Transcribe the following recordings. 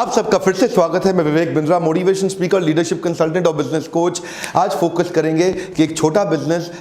आप सबका फिर से स्वागत है। मैं Vivek Bindra, motivation speaker, leadership consultant और बिजनेस कोच। आज फोकस करेंगे कि एक छोटा बिजनेस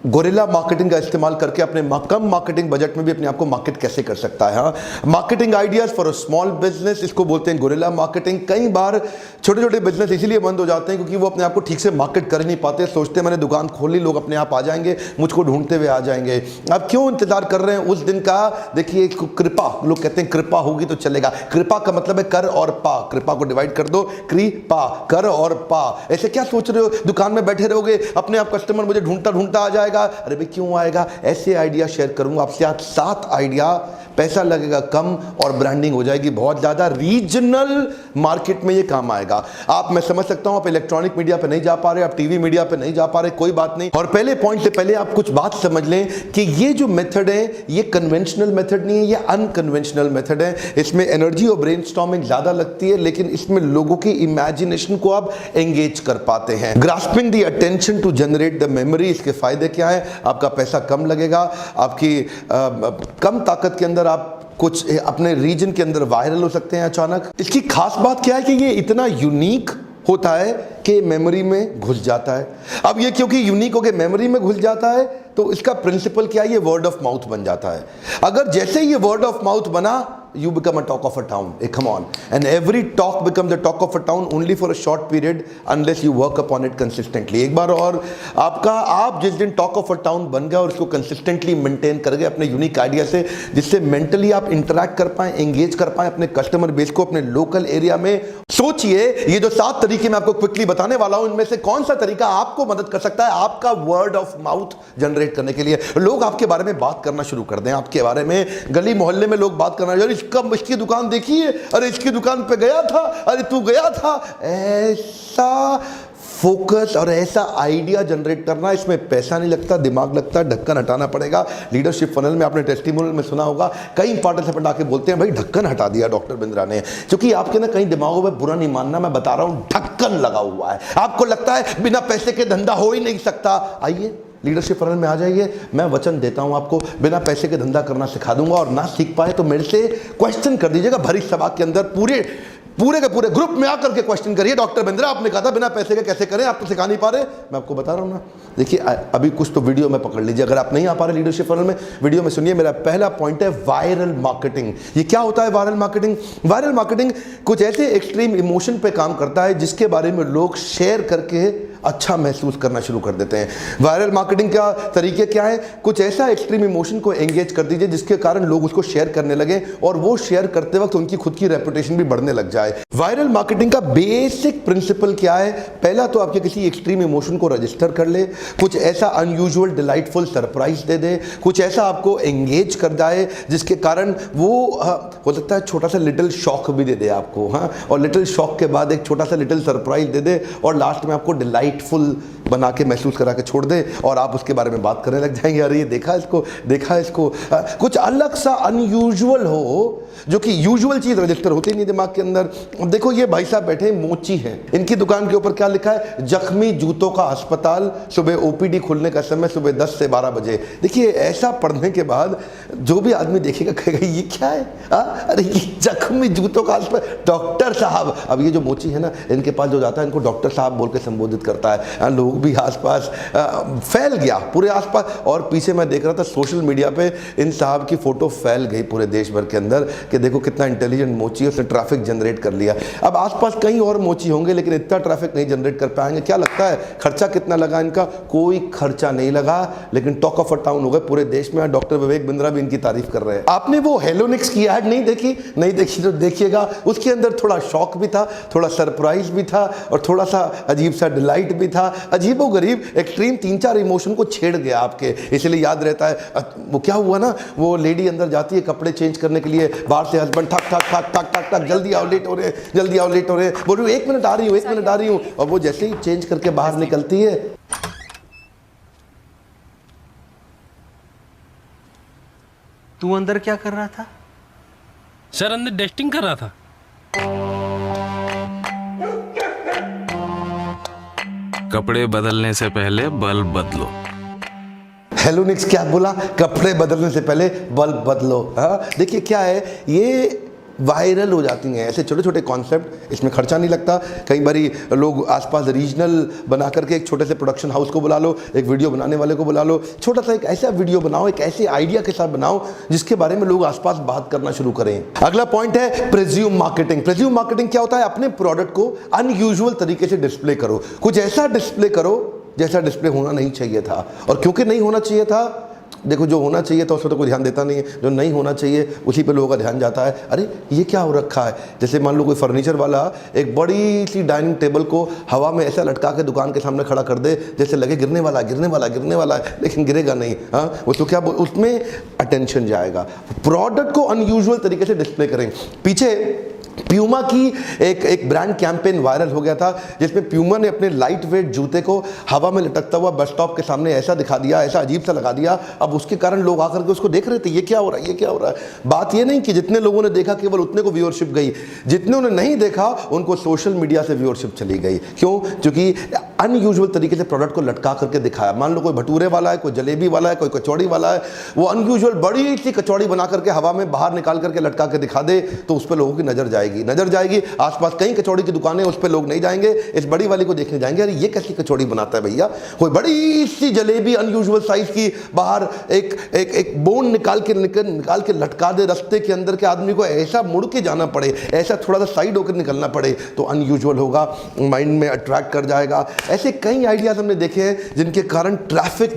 गोरिल्ला मार्केटिंग का इस्तेमाल करके अपने कम मार्केटिंग बजट में भी अपने आप को मार्केट कैसे कर सकता है। हाँ, marketing ideas for a small business, इसको बोलते हैं गोरिल्ला मार्केटिंग। कई बार छोटे छोटे बिजनेस इसीलिए बंद हो जाते हैं क्योंकि वो अपने आप को ठीक से मार्केट कर नहीं पाते। सोचते हैं मैंने दुकान खोल ली, लोग अपने आप आ जाएंगे, मुझको ढूंढते हुए आ जाएंगे। अब क्यों इंतजार कर रहे हैं उस दिन का? देखिए, कृपा, लोग कहते हैं कृपा होगी तो चलेगा। कृपा का मतलब है कर और पा। कृपा को डिवाइड कर दो, कृपा, कर और पा। ऐसे क्या सोच रहे हो दुकान में बैठे रहोगे, अपने आप कस्टमर मुझे ढूंढता ढूंढता आ जाएगा? अरे भाई क्यों आएगा? ऐसे आइडिया शेयर करूंगा आपसे आज 7 आइडिया। पैसा लगेगा कम और ब्रांडिंग हो जाएगी बहुत ज्यादा। रीजनल मार्केट में ये काम आएगा। आप, मैं समझ सकता हूं आप इलेक्ट्रॉनिक मीडिया पे नहीं जा पा रहे, आप टीवी मीडिया पे नहीं जा पा रहे, कोई बात नहीं। और पहले पॉइंट से पहले आप कुछ बात समझ लें कि ये जो मेथड है ये कन्वेंशनल मेथड नहीं है, ये अनकन्वेंशनल मेथड है। इसमें एनर्जी और ब्रेनस्टॉर्मिंग ज्यादा लगती है, लेकिन इसमें लोगों की इमेजिनेशन को आप एंगेज कर पाते हैं। Grasping the attention to generate the memory. इसके फायदे क्या है? आपका पैसा कम लगेगा, आपकी कम ताकत के अंदर आप कुछ अपने रीजन के अंदर वायरल हो सकते हैं अचानक। इसकी खास बात क्या है कि ये इतना यूनिक होता है कि मेमोरी में घुस जाता है। अब ये क्योंकि यूनिक होकर मेमोरी में घुस जाता है तो इसका प्रिंसिपल क्या है? ये वर्ड ऑफ माउथ बन जाता है। अगर जैसे ये वर्ड ऑफ माउथ बना, you become a talk of a town. Hey, come on. And every talk becomes the talk of a town only for a short period unless you work upon it consistently. एक बार और आप जिस दिन talk of a town बन गए और इसको consistently maintain कर गए अपने यूनिक आइडिया से, जिससे मेंटली आप इंटरेक्ट कर पाए, एंगेज कर पाए अपने कस्टमर बेस को अपने लोकल एरिया में। सोचिए, ये जो 7 तरीके मैं आपको क्विकली बताने वाला हूं, इनमें से कौन सा तरीका आपको मदद कर सकता है आपका वर्ड ऑफ माउथ जनरेट करने के लिए? लोग आपके बारे में बात करना शुरू कर दें, आपके बारे में गली मोहल्ले में लोग बात करना, इसकी दुकान देखी है, अरे इसकी दुकान पे गया था, अरे तू गया था। ऐसा फोकस और ऐसा आइडिया जनरेट करना, इसमें पैसा नहीं लगता, दिमाग लगता, ढक्कन हटाना पड़ेगा। लीडरशिप फनल में आपने टेस्टिमोनियल में सुना होगा, कई पार्टिसिपेंट आके बोलते हैं भाई ढक्कन हटा दिया डॉक्टर बिंद्रा ने। क्योंकि आपके ना कई दिमागों में, बुरा नहीं मानना, मैं बता रहा हूं, ढक्कन लगा हुआ है। आपको लगता है बिना पैसे के धंधा हो ही नहीं सकता। आइए लीडरशिप फनल में आ जाइए, मैं वचन देता हूं आपको बिना पैसे के धंधा करना सिखा दूंगा। और ना सीख पाए तो मेरे से क्वेश्चन कर दीजिएगा भरी सभा के अंदर, पूरे के पूरे ग्रुप में आकर के क्वेश्चन करिए, डॉक्टर बिंद्रा आपने कहा था बिना पैसे के कैसे करें, आप तो सिखा नहीं पा रहे। मैं आपको बता रहा हूं ना, देखिए अभी कुछ तो वीडियो में पकड़ लीजिए। अगर आप नहीं आ पा रहे लीडरशिप फनल में, वीडियो में सुनिए। मेरा पहला पॉइंट है वायरल मार्केटिंग। ये क्या होता है वायरल मार्केटिंग? वायरल मार्केटिंग कुछ ऐसे एक्सट्रीम इमोशन पे काम करता है जिसके बारे में लोग शेयर करके अच्छा महसूस करना शुरू कर देते हैं। वायरल मार्केटिंग का तरीके क्या है? कुछ ऐसा एक्सट्रीम इमोशन को एंगेज कर दीजिए जिसके कारण लोग उसको शेयर करने लगे और वो शेयर करते वक्त उनकी खुद की रेपुटेशन भी बढ़ने लग जाए। वायरल मार्केटिंग का बेसिक प्रिंसिपल क्या है? पहला तो आपके किसी एक्सट्रीम इमोशन को रजिस्टर कर ले, कुछ ऐसा अनयूजुअल डिलाइटफुल सरप्राइज दे दे, कुछ ऐसा आपको एंगेज कर जाए जिसके कारण वो हो सकता है छोटा सा लिटिल शॉक भी दे दे आपको, हाँ, और लिटिल शॉक के बाद एक छोटा सा लिटिल सरप्राइज दे दे और लास्ट में आपको डिलाइटफुल बना के महसूस करा के छोड़ दे और आप उसके बारे में बात करने लग जाएंगे। अरे ये देखा इसको। कुछ अलग सा अनयूजुअल हो, जो कि यूजुअल चीज रजिस्टर होती नहीं दिमाग के अंदर। देखो ये भाई साहब बैठे मोची हैं, इनकी दुकान के ऊपर क्या लिखा है? जख्मी जूतों का अस्पताल, सुबह ओपीडी खुलने का समय सुबह 10 से 12 बजे। देखिए ऐसा पढ़ने के बाद जो भी आदमी देखेगा कहेगा ये क्या है? अरे ये जख्मी जूतों का अस्पताल, डॉक्टर साहब। अब ये जो मोची है ना, इनके पास जो जाता है इनको डॉक्टर साहब बोल के संबोधित करता है। लोग भी आसपास फैल गया पूरे आसपास। और पीछे मैं देख रहा था सोशल मीडिया पे इन साहब की फोटो फैल गई पूरे देश भर के अंदर कि देखो कितना इंटेलिजेंट मोची है, उसने ट्रैफिक जनरेट कर लिया। अब आसपास कई और मोची होंगे लेकिन इतना ट्रैफिक नहीं जनरेट कर पाएंगे। क्या लगता है खर्चा कितना लगा इनका? कोई खर्चा नहीं लगा, लेकिन टॉक ऑफ अ टाउन हो गए पूरे देश में। डॉक्टर विवेक बिंद्रा भी इनकी तारीफ कर रहे हैं। आपने वो हेलोनिक्स की ऐड नहीं देखी तो देखिएगा, उसके अंदर थोड़ा शॉक भी था, थोड़ा सरप्राइज भी था और थोड़ा सा अजीब सा डिलाइट भी था। अजीबो गरीब एक्सट्रीम 3-4 इमोशन को छेड़ गया आपके, इसलिए याद रहता है। वो क्या हुआ ना, वो लेडी अंदर जाती है कपड़े चेंज करने के लिए, बाहर से हस्बैंड ठक ठक ठक ठक ठक ठक, जल्दी आओ लेट हो रहे, जल्दी आओ लेट हो रहे, बोल रही हूँ 1 मिनट आ रही हूँ, 1 मिनट आ रही हूँ। और वो जैसे ही चेंज करके बाहर निकलती है, तू अंदर क्या कर रहा था? सर अंदर डस्टिंग कर रहा था। कपड़े बदलने से पहले बल्ब बदलो। हेलोनिक्स क्या बोला? कपड़े बदलने से पहले बल्ब बदलो। हाँ देखिए क्या है, ये वायरल हो जाती हैं। ऐसे छोटे छोटे कॉन्सेप्ट, इसमें खर्चा नहीं लगता। कई बारी लोग आसपास रीजनल बना करके एक छोटे से प्रोडक्शन हाउस को बुला लो, एक वीडियो बनाने वाले को बुला लो, छोटा सा एक ऐसा वीडियो बनाओ, एक ऐसे आइडिया के साथ बनाओ जिसके बारे में लोग आसपास बात करना शुरू करें। अगला पॉइंट है प्रेज्यूम मार्केटिंग। प्रेज्यूम मार्केटिंग क्या होता है? अपने प्रोडक्ट को अनयूजुअल तरीके से डिस्प्ले करो, कुछ ऐसा डिस्प्ले करो जैसा डिस्प्ले होना नहीं चाहिए था। और क्योंकि नहीं होना चाहिए था, देखो जो होना चाहिए था उस पर तो कोई ध्यान देता नहीं है, जो नहीं होना चाहिए उसी पे लोगों का ध्यान जाता है। अरे ये क्या हो रखा है? जैसे मान लो कोई फर्नीचर वाला एक बड़ी सी डाइनिंग टेबल को हवा में ऐसा लटका के दुकान के सामने खड़ा कर दे जैसे लगे गिरने वाला गिरने वाला गिरने वाला है, लेकिन गिरेगा नहीं। हाँ, वो तो क्या उसमें अटेंशन जाएगा। प्रोडक्ट को अनयूजुअल तरीके से डिस्प्ले करें। पीछे प्यूमा की एक ब्रांड कैंपेन वायरल हो गया था जिसमें प्यूमा ने अपने लाइट वेट जूते को हवा में लटकता हुआ बस स्टॉप के सामने ऐसा दिखा दिया, ऐसा अजीब सा लगा दिया। अब उसके कारण लोग आकर के उसको देख रहे थे, ये क्या हो रहा है, ये क्या हो रहा है। बात ये नहीं कि जितने लोगों ने देखा केवल उतने को व्यूअरशिप गई, जितने ने नहीं देखा उनको सोशल मीडिया से व्यूअरशिप चली गई। क्यों? क्योंकि अनयूजुअल तरीके से प्रोडक्ट को लटका करके दिखाया। मान लो कोई भटूरे वाला है, कोई जलेबी वाला है, कोई कचौड़ी वाला है, वो अनयूजुअल बड़ी सी कचौड़ी बना करके हवा में बाहर निकाल करके लटका के दिखा दे तो उस पर लोगों की नजर जाएगी। आसपास कई कचौड़ी की दुकानें, उस पर लोग नहीं जाएंगे, इस बड़ी वाली को देखने जाएंगे। अरे ये कैसी कचौड़ी बनाता है भैया? कोई बड़ी सी जलेबी अनयूजुअल साइज की बाहर एक बोन निकाल के लटका दे रास्ते के अंदर के आदमी को ऐसा मुड़ के जाना पड़े, ऐसा थोड़ा सा साइड होकर निकलना पड़े तो अनयूजुअल होगा, माइंड में अट्रैक्ट कर जाएगा। ऐसे कई आइडियाज हमने देखे हैं जिनके कारण ट्रैफिक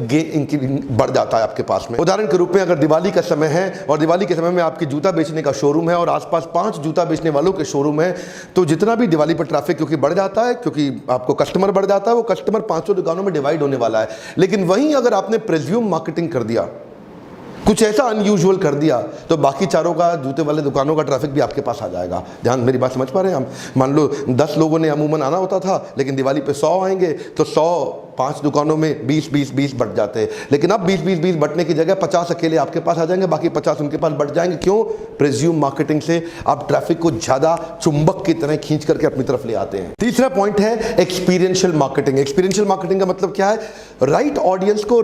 बढ़ जाता है आपके पास में। उदाहरण के रूप में अगर दिवाली का समय है और दिवाली के समय में आपकी जूता बेचने का शोरूम है और आसपास 5 जूता बेचने वालों के शोरूम है, तो जितना भी दिवाली पर ट्रैफिक क्योंकि बढ़ जाता है, क्योंकि आपको कस्टमर बढ़ जाता है, वो कस्टमर 500 दुकानों में डिवाइड होने वाला है। लेकिन वहीं अगर आपने प्रेज्यूम मार्केटिंग कर दिया, कुछ ऐसा अनयूजुअल कर दिया, तो बाकी चारों का जूते वाले दुकानों का ट्रैफिक भी आपके पास आ जाएगा। ध्यान, मेरी बात समझ पा रहे हैं हम? मान लो 10 लोगों ने अमूमन आना होता था, लेकिन दिवाली पे 100 आएंगे तो 100 5 दुकानों में 20 बढ़ जाते हैं। लेकिन अब 20 बढ़ने की जगह 50 अकेले आपके पास आ जाएंगे, बाकी 50 उनके पास बढ़ जाएंगे। क्यों? प्रेज्यूम मार्केटिंग से आप ट्रैफिक को ज्यादा चुंबक की तरह खींच करके अपनी तरफ ले आते हैं। तीसरा पॉइंट है एक्सपीरियंशियल मार्केटिंग। एक्सपीरियंशियल मार्केटिंग का मतलब क्या है? राइट ऑडियंस को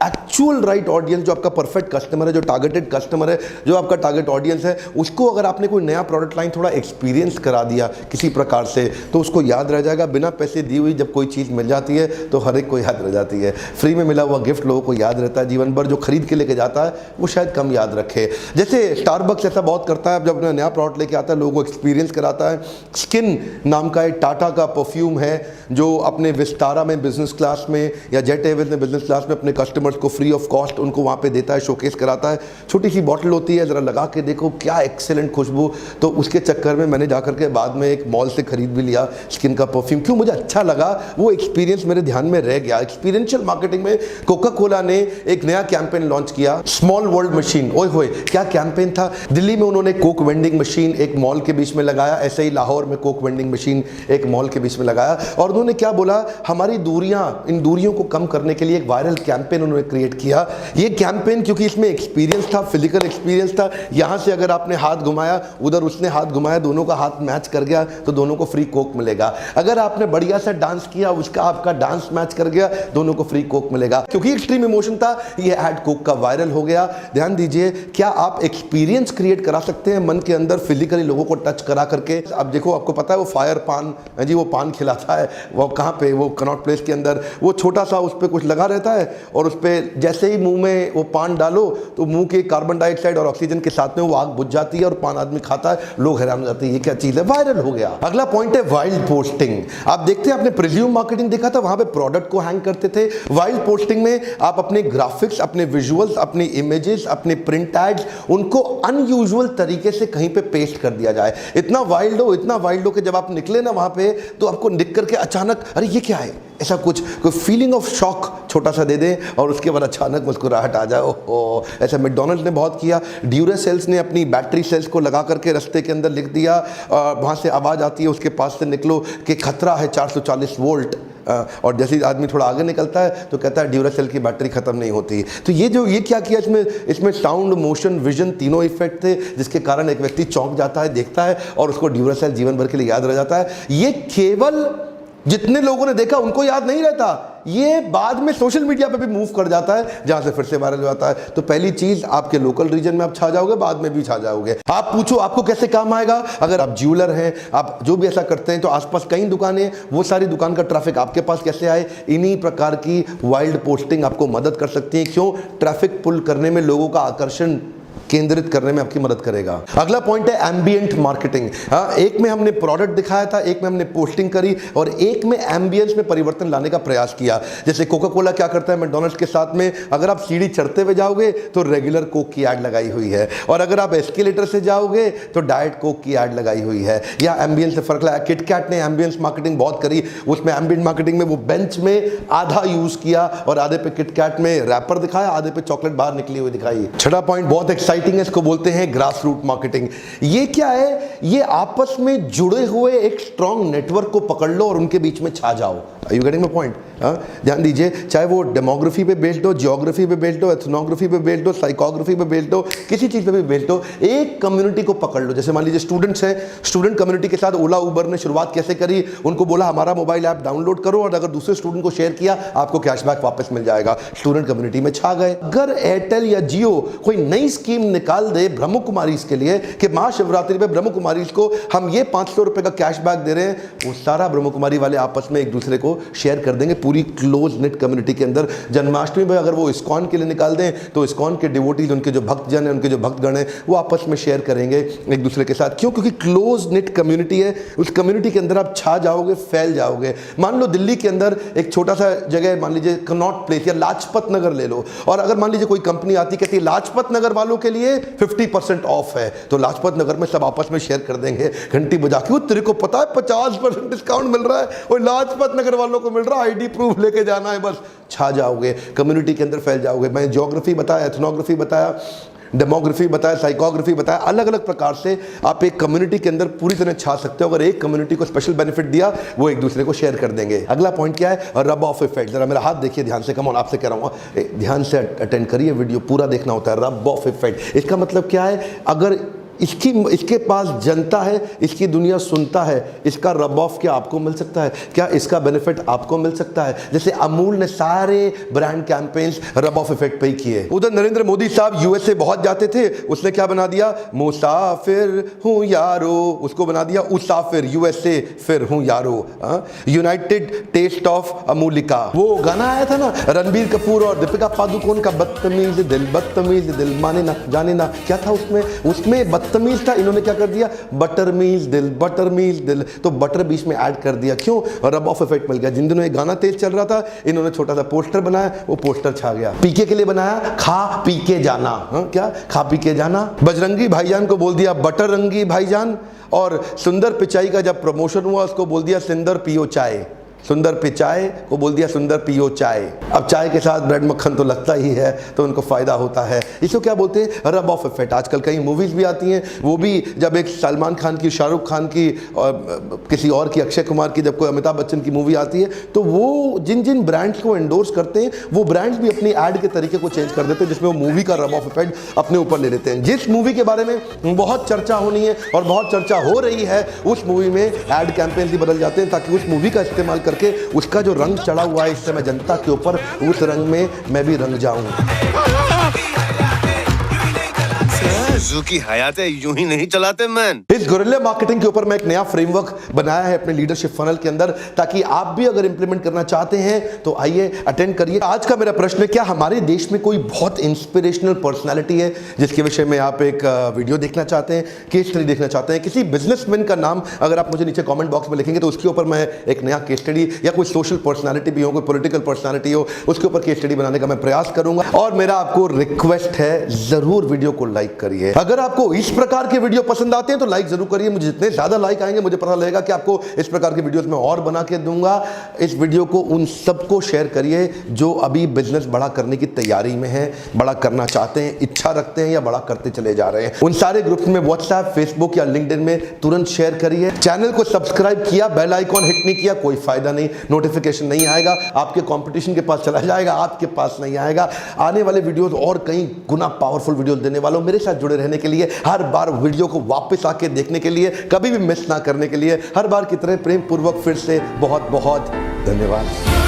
एक्चुअल राइट ऑडियंस, जो आपका परफेक्ट कस्टमर है, जो टारगेटेड कस्टमर है, जो आपका टारगेट ऑडियंस है, उसको अगर आपने कोई नया प्रोडक्ट लाइन थोड़ा एक्सपीरियंस करा दिया किसी प्रकार से तो उसको याद रह जाएगा। बिना पैसे दी हुई जब कोई चीज़ मिल जाती है तो हर एक को याद रह जाती है। फ्री में मिला हुआ गिफ्ट लोगों को याद रहता है जीवन भर, जो खरीद के लेके जाता है वो शायद कम याद रखे। जैसे स्टारबक्स ऐसा बहुत करता है, जब अपना नया प्रोडक्ट लेके आता है लोगों को एक्सपीरियंस कराता है। स्किन नाम का एक टाटा का परफ्यूम है जो अपने विस्तारा में बिजनेस क्लास में या जेट एयरवेज में बिजनेस क्लास में अपने कस्टमर को फ्री ऑफ कॉस्ट उनको वहाँ पे देता है, शोकेस कराता है। छोटी सी बॉटल होती है, ज़रा लगा के देखो क्या एक्सेलेंट खुशबू। तो उसके चक्कर में मैंने जाकर के बाद में एक मॉल से खरीद भी लिया स्किन का परफ्यूम। क्यों? मुझे अच्छा लगा, वो एक्सपीरियंस मेरे ध्यान में रह गया। एक्सपीरियंशियल मार्केटिंग में कोका कोला ने एक नया कैंपेन लॉन्च किया, स्मॉल वर्ल्ड मशीन। ओए होए, क्या कैंपेन था! दिल्ली में उन्होंने कोक वेंडिंग मशीन एक मॉल के बीच में लगाया, ऐसे ही लाहौर में कोक वेंडिंग मशीन एक मॉल के बीच में लगाया। और उन्होंने क्या बोला? हमारी दूरियां, इन दूरियों को कम करने के लिए एक वायरल कैंपेन उन्होंने क्रिएट किया। ये कैंपेन क्योंकि इसमें एक्सपीरियंस था, फिजिकल एक्सपीरियंस था, यहां से अगर आपने हाथ घुमाया, उधर उसने हाथ घुमाया, दोनों का हाथ मैच कर गया तो दोनों को फ्री कोक मिलेगा। अगर आपने बढ़िया सा डांस किया, उसका आपका डांस मैच कर गया, दोनों को फ्री कोक मिलेगा। क्योंकि एक्सट्रीम इमोशन था, ये ऐड कोक का वायरल हो गया। ध्यान दीजिए, क्या आप एक्सपीरियंस क्रिएट करा सकते हैं मन के अंदर फिजिकली लोगों को टच करा करके? अब देखो, आपको पता है वो फायर पान जी, वो पान खिलाता है, वो कहाँ पे, वो कनॉट प्लेस के अंदर, वो छोटा सा उस पर कुछ लगा रहता है और उस पर जैसे ही मुंह में वो पान डालो तो मुंह के कार्बन डाइऑक्साइड और ऑक्सीजन के साथ में वो आग बुझ जाती है और पान आदमी खाता है, लोग हैरान हो जाते हैं ये क्या चीज है, वायरल हो गया। अगला पॉइंट है वाइल्ड पोस्टिंग। आप देखते हैं, आपने प्रिज्यूम मार्केटिंग देखा था, वहां पे प्रोडक्ट को हैंग करते थे। वाइल्ड पोस्टिंग में आप अपने ग्राफिक्स, अपने विजुअल्स, अपने इमेजेस, अपने प्रिंट एड्स, उनको अनयूजुअल तरीके से कहीं पे पेस्ट कर दिया जाए। इतना वाइल्ड हो कि जब आप निकले ना वहां पे तो आपको निक करके अचानक अरे ये क्या है, ऐसा कुछ कोई फीलिंग ऑफ शॉक छोटा सा दे दें और उसके बाद अचानक मुस्कुराहट आ जाए। ओहो, ऐसा मैकडॉनल्ड्स ने बहुत किया। ड्यूरासेल्स ने अपनी बैटरी सेल्स को लगा करके रास्ते के अंदर लिख दिया, वहाँ से आवाज़ आती है उसके पास से निकलो कि खतरा है 440 वोल्ट, और जैसे ही आदमी थोड़ा आगे निकलता है तो कहता है ड्यूरासेल की बैटरी खत्म नहीं होती। तो ये क्या किया, इसमें साउंड, मोशन, विजन तीनों इफेक्ट थे, जिसके कारण एक व्यक्ति चौंक जाता है, देखता है और उसको ड्यूरासेल जीवन भर के लिए याद रह जाता है। ये केवल जितने लोगों ने देखा उनको याद नहीं रहता, ये बाद में सोशल मीडिया पे भी मूव कर जाता है, जहां से फिर से वायरल हो जाता है। तो पहली चीज, आपके लोकल रीजन में आप छा जाओगे, बाद में भी छा जाओगे। आप पूछो आपको कैसे काम आएगा। अगर आप ज्वेलर हैं, आप जो भी ऐसा करते हैं, तो आसपास कई दुकानें, वो सारी दुकान का ट्रैफिक आपके पास कैसे आए, इन्हीं प्रकार की वाइल्ड पोस्टिंग आपको मदद कर सकती है। क्यों? ट्रैफिक पुल करने में, लोगों का आकर्षण केंद्रित करने में आपकी मदद करेगा। अगला पॉइंट है एम्बिएंट मार्केटिंग। एक में हमने प्रोडक्ट दिखाया था, एक में हमने पोस्टिंग करी, और एक में एम्बियंस में परिवर्तन लाने का प्रयास किया। जैसे कोका कोला क्या करता है मैकडॉनल्ड्स के साथ में, अगर आप सीढ़ी चढ़ते हुए जाओगे तो रेगुलर कोक की ऐड लगाई हुई है, और अगर आप एस्केलेटर से जाओगे तो डाइट कोक की ऐड लगाई हुई है। या एम्बियंस से फर्क लगा। किटकैट ने एम्बियंस मार्केटिंग बहुत करी, उसमें एम्बिएंट मार्केटिंग में वो बेंच में आधा यूज किया और आधे पे किटकैट में रैपर दिखाया, आधे पे चॉकलेट बाहर निकली हुई दिखाई। छठा पॉइंट बहुत एक्साइटिंग है, इसको बोलते हैं ग्रास रूट मार्केटिंग। ये क्या है? ये आपस में जुड़े हुए एक स्ट्रॉन्ग नेटवर्क को पकड़ लो और उनके बीच में छा जाओ। Are you getting my point? ध्यान दीजिए, चाहे वो डेमोग्राफी पे बेस्ड हो, जियोग्राफी पे बेस्ड हो, एथनोग्राफी पे बेस्ड हो, साइकोग्राफी पे बेस्ड हो, किसी चीज पे भी बेस्ड हो, एक कम्युनिटी को पकड़ लो। जैसे मान लीजिए स्टूडेंट्स हैं, स्टूडेंट कम्युनिटी के साथ ओला उबर ने शुरुआत कैसे करी, उनको बोला हमारा मोबाइल ऐप डाउनलोड करो और अगर दूसरे स्टूडेंट को शेयर किया आपको कैशबैक वापस मिल जाएगा। स्टूडेंट कम्युनिटी में छा गए। अगर एयरटेल या जियो कोई नई स्कीम निकाल दे ब्रह्म कुमारी के लिए कि महाशिवरात्रि पे ब्रह्म कुमारी को हम ये 500 रुपए का कैशबैक दे रहे हैं, वो सारा ब्रह्म कुमारी वाले आपस में एक दूसरे को शेयर कर देंगे पूरी क्लोज नेट कम्युनिटी के अंदर। जन्माष्टमी पे अगर वो इस्कॉन के लिए निकाल दें तो इस्कॉन के डिवोटीज, उनके जो भक्तजन हैं, उनके जो भक्तगण हैं, वो आपस में शेयर करेंगे एक दूसरे के साथ। क्यों? क्योंकि क्लोज नेट कम्युनिटी है। उस कम्युनिटी के अंदर आप छा जाओगे, फैल जाओगे। मान लो दिल्ली के अंदर एक छोटा सा जगह, मान लीजिए कनॉट प्लेस या लाजपत नगर ले लो, और अगर मान लीजिए कोई कंपनी आती कहती है लाजपत नगर वालों के लिए 50% ऑफ है, तो लाजपत नगर में सब आपस में शेयर कर देंगे घंटी बजा के, वो तेरे को पता है 50% डिस्काउंट मिल रहा है, और लाजपत नगर वालों को मिल रहा है, आईडी प्रूफ लेके जाना है, बस छा जाओगे, कम्युनिटी के अंदर फैल जाओगे। मैं ज्योग्राफी बताया, एथनोग्राफी बताया, डेमोग्राफी बताया, साइकोग्राफी बताया, अलग अलग प्रकार से आप एक कम्युनिटी के अंदर पूरी तरह छा सकते हो। अगर एक कम्युनिटी को स्पेशल बेनिफिट दिया, वो एक दूसरे को शेयर कर देंगे। अगला पॉइंट क्या है? Rub off effect. जरा मेरा हाथ देखिए ध्यान से, कम ऑन, आपसे कह रहा हूँ ध्यान से अटेंड करिए, वीडियो पूरा देखना होता है। रब ऑफ इफेक्ट, इसका मतलब क्या है? अगर इसके पास जनता है, इसकी दुनिया सुनता है, इसका रब ऑफ क्या आपको मिल सकता है? क्या इसका बेनिफिट आपको मिल सकता है? जैसे अमूल ने सारे brand campaigns rub off effect पे ही किए। उधर नरेंद्र मोदी साहब यूएसए बहुत जाते थे, उसने क्या बना दिया? मुसाफिर हूं यारो, उसको बना दिया उसाफिर, यूएसए फिर हूं यारो। यूनाइटेड टेस्ट ऑफ अमूलिका, वो गाना आया था ना रणबीर कपूर और दीपिका पादुकोण का, बदतमीज दिल माने ना जाने ना, क्या था उसमें? उसमें बदतमीज था, इन्होंने क्या कर दिया? बटरमीज दिल, तो बटर बीच में ऐड कर दिया। क्यों? रब ऑफ इफेक्ट मिल गया। जिन दिनों ये गाना तेज चल रहा था, इन्होंने छोटा सा पोस्टर बनाया, वो पोस्टर छा गया। पीके के लिए बनाया, खा पी के जाना। क्या? खा पी के जाना। बजरंगी भाईजान को बोल दिया बटर रंगी भाईजान, और सुंदर पिचाई का जब प्रमोशन हुआ उसको बोल दिया सुंदर पियो चाय। सुंदर पिचाई को बोल दिया सुंदर पियो चाय। अब चाय के साथ ब्रेड मक्खन तो लगता ही है, तो उनको फायदा होता है। इसको क्या बोलते हैं? Rub off effect. आजकल कई मूवीज भी आती हैं, वो भी जब एक सलमान खान की, शाहरुख खान की और किसी और की, अक्षय कुमार की, जब कोई अमिताभ बच्चन की मूवी आती है, तो वो जिन जिन ब्रांड्स को एंडोर्स करते हैं, वो ब्रांड्स भी अपनी ऐड के तरीके को चेंज कर देते हैं, जिसमें वो मूवी का रब ऑफ इफेक्ट अपने ऊपर ले लेते हैं। जिस मूवी के बारे में बहुत चर्चा होनी है और बहुत चर्चा हो रही है, उस मूवी में ऐड कैंपेन भी बदल जाते हैं, ताकि उस मूवी का इस्तेमाल करके उसका जो रंग चढ़ा हुआ है इस समय जनता के ऊपर, उस रंग में मैं भी रंग जाऊं। की हयात यूं ही नहीं चलाते मैन। इस गुरिल्ला मार्केटिंग के ऊपर मैं एक नया फ्रेमवर्क बनाया है अपने लीडरशिप फनल के अंदर, ताकि आप भी अगर इंप्लीमेंट करना चाहते हैं तो आइए अटेंड करिए। आज का मेरा प्रश्न है, क्या हमारे देश में कोई बहुत इंस्पिरेशनल पर्सनालिटी है जिसके विषय में आप एक वीडियो देखना चाहते हैं, केस स्टडी देखना चाहते हैं? किसी बिजनेसमैन का नाम अगर आप मुझे नीचे कमेंट बॉक्स में लिखेंगे तो उसके ऊपर मैं एक नया केस स्टडी, या कोई सोशल पर्सनालिटी भी हो, कोई पॉलिटिकल पर्सनालिटी हो, उसके ऊपर केस स्टडी बनाने का मैं प्रयास करूंगा। और मेरा आपको रिक्वेस्ट है, जरूर वीडियो को लाइक करिए। अगर आपको इस प्रकार के वीडियो पसंद आते हैं तो लाइक जरूर करिए। मुझे जितने ज्यादा लाइक आएंगे, मुझे पता लगेगा कि आपको इस प्रकार के वीडियोस में और बना के दूंगा। इस वीडियो को उन सबको शेयर करिए जो अभी बिजनेस बड़ा करने की तैयारी में है, बड़ा करना चाहते हैं, इच्छा रखते हैं या बड़ा करते चले जा रहे हैं। उन सारे ग्रुप्स में व्हाट्सएप, फेसबुक या लिंक्डइन में तुरंत शेयर करिए। चैनल को सब्सक्राइब किया, बेल आइकॉन हिट नहीं किया, कोई फायदा नहीं, नोटिफिकेशन नहीं आएगा, आपके कंपटीशन के पास चला जाएगा, आपके पास नहीं आएगा। आने वाले वीडियोस और कई गुना पावरफुल वीडियो देने वालों। मेरे साथ जुड़े रहने के लिए, हर बार वीडियो को वापस आके देखने के लिए, कभी भी मिस ना करने के लिए, हर बार की तरह प्रेम पूर्वक फिर से बहुत बहुत धन्यवाद।